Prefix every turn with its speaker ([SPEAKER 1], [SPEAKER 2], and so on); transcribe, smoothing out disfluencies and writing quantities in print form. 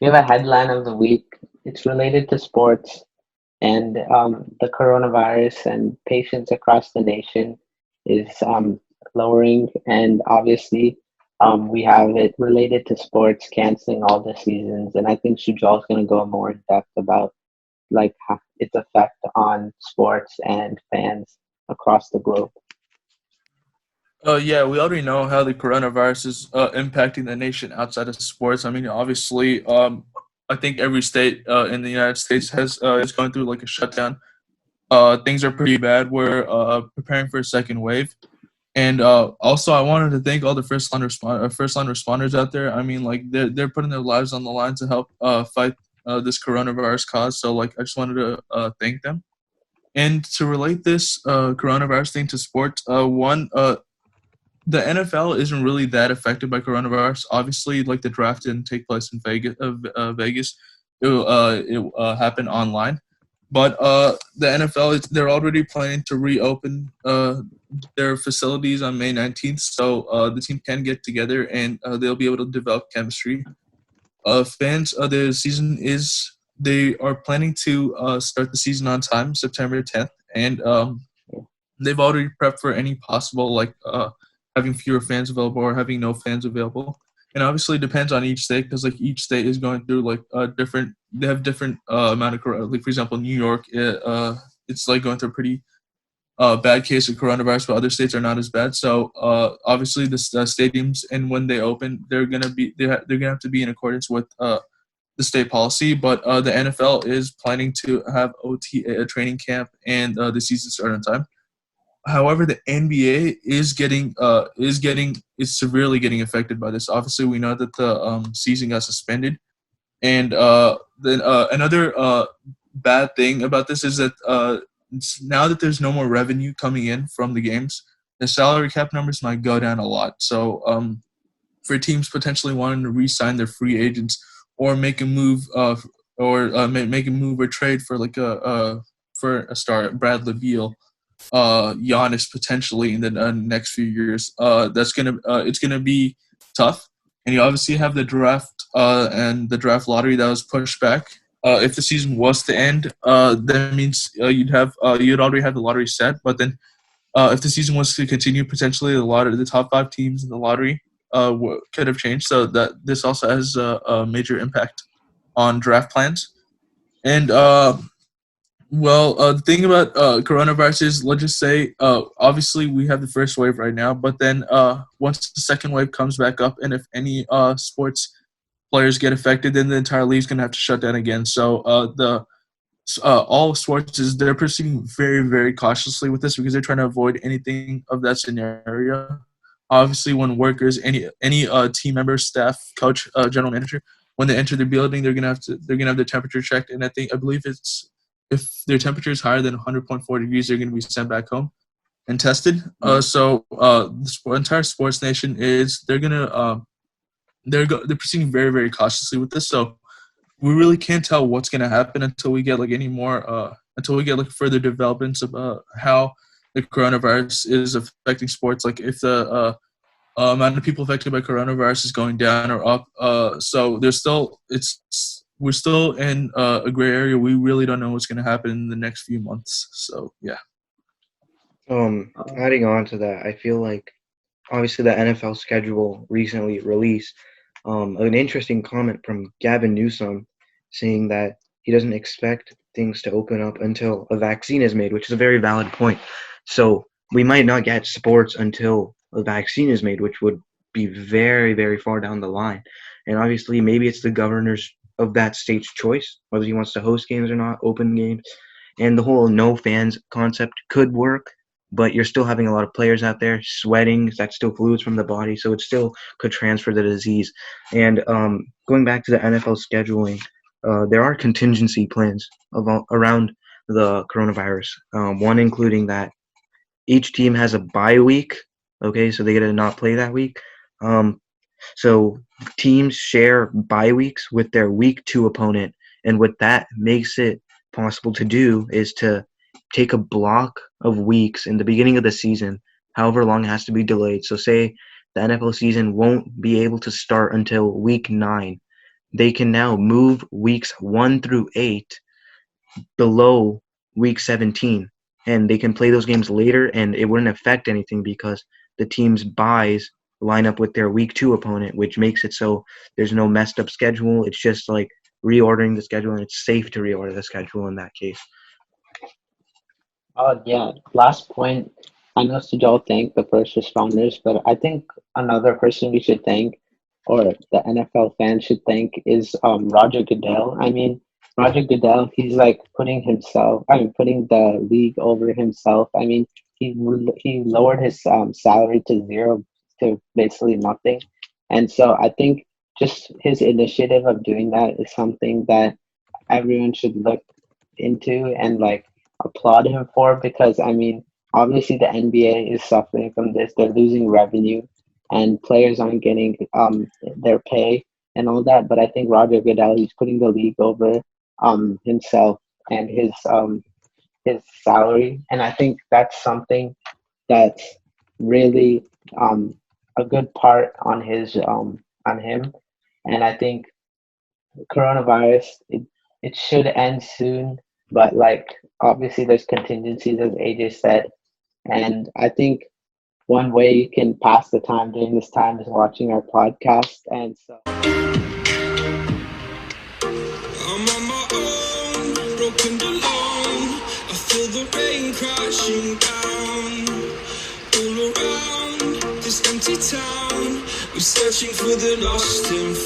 [SPEAKER 1] We have a headline of the week. It's related to sports and the coronavirus, and patients across the nation is lowering. And obviously, we have it related to sports, canceling all the seasons. And I think Sujal is going to go more in depth about like how its effect on sports and fans across the globe.
[SPEAKER 2] Yeah, we already know how the coronavirus is impacting the nation outside of sports. I mean, obviously, I think every state in the United States has is going through like a shutdown. Things are pretty bad. We're preparing for a second wave, and also I wanted to thank all the first line responders out there. I mean, like they're putting their lives on the line to help fight this coronavirus cause. So like, I just wanted to thank them. And to relate this coronavirus thing to sports, the NFL isn't really that affected by coronavirus. Obviously, like the draft didn't take place in Vegas. It happened online. But the NFL, they're already planning to reopen their facilities on May 19th, so the team can get together and they'll be able to develop chemistry. Fans of the season is they are planning to start the season on time, September 10th, and they've already prepped for any possible having fewer fans available or having no fans available. And obviously it depends on each state because like each state is going through like different. They have different amount of like for example New York, it's like going through a pretty bad case of coronavirus, but other states are not as bad. So obviously the stadiums and when they open, they're gonna have to be in accordance with the state policy. But the NFL is planning to have OTA a training camp and the season start on time. However, the NBA is severely getting affected by this. Obviously, we know that the season got suspended, and then another bad thing about this is that now that there's no more revenue coming in from the games, the salary cap numbers might go down a lot. So for teams potentially wanting to re-sign their free agents or make a move make a move or trade for like a for a star, Bradley Beal, Giannis potentially in the next few years. That's gonna it's gonna be tough. And you obviously have the draft and the draft lottery that was pushed back. If the season was to end, that means you'd already have the lottery set. But then if the season was to continue, potentially the top five teams in the lottery could have changed. So that this also has a major impact on draft plans. And the thing about coronavirus is, let's just say, obviously we have the first wave right now, but then once the second wave comes back up, and if any sports players get affected, then the entire league's gonna have to shut down again. So the all sports is they're proceeding very, very cautiously with this because they're trying to avoid anything of that scenario. Obviously, when workers, any team member, staff, coach, general manager, when they enter the building, they're gonna have their temperature checked, and I believe it's if their temperature is higher than 100.4 degrees, they're going to be sent back home and tested. The entire sports nation is they're proceeding very, very cautiously with this. So we really can't tell what's going to happen until we get like any more until we get like further developments about how the coronavirus is affecting sports. Like if the amount of people affected by coronavirus is going down or up. So there's still we're still in a gray area. We really don't know what's going to happen in the next few months. So yeah.
[SPEAKER 1] Um,
[SPEAKER 3] Adding on to that, I feel like obviously the NFL schedule recently released an interesting comment from Gavin Newsom saying that he doesn't expect things to open up until a vaccine is made, which is a very valid point. So we might not get sports until a vaccine is made, which would be very, very far down the line. And obviously, maybe it's the governor's of that state's choice whether he wants to host games or not, open games. And the whole no fans concept could work, but you're still having a lot of players out there sweating. That's still fluids from the body, so it still could transfer the disease. And going back to the NFL scheduling, there are contingency plans around the coronavirus. One including that each team has a bye week. Okay, so they get to not play that week. Um, so teams share bye weeks with their week two opponent, and what that makes it possible to do is to take a block of weeks in the beginning of the season, however long it has to be delayed. So say the NFL season won't be able to start until week 9. they can now move weeks 1 through 8 below week 17, and they can play those games later, and it wouldn't affect anything because the team's buys line up with their week 2 opponent, which makes it so there's no messed up schedule. It's just like reordering the schedule, and it's safe to reorder the schedule in that case.
[SPEAKER 1] Oh, yeah. Last point. I know Sujal thanked the first responders, but I think another person we should thank, or the NFL fans should thank, is Roger Goodell. I mean, Roger Goodell, he's like putting the league over himself. I mean, he lowered his salary to zero, to basically nothing. And so I think just his initiative of doing that is something that everyone should look into and like applaud him for, because I mean, obviously the NBA is suffering from this. They're losing revenue and players aren't getting their pay and all that. But I think Roger Goodell, he's putting the league over himself and his salary. And I think that's something that's really a good part on him. And I think coronavirus, it should end soon, but like obviously there's contingencies, as AJ said. And I think one way you can pass the time during this time is watching our podcast. And so
[SPEAKER 4] I'm on my own, broken alone. I feel the rain crashing down all around this empty town. We're searching for the lost and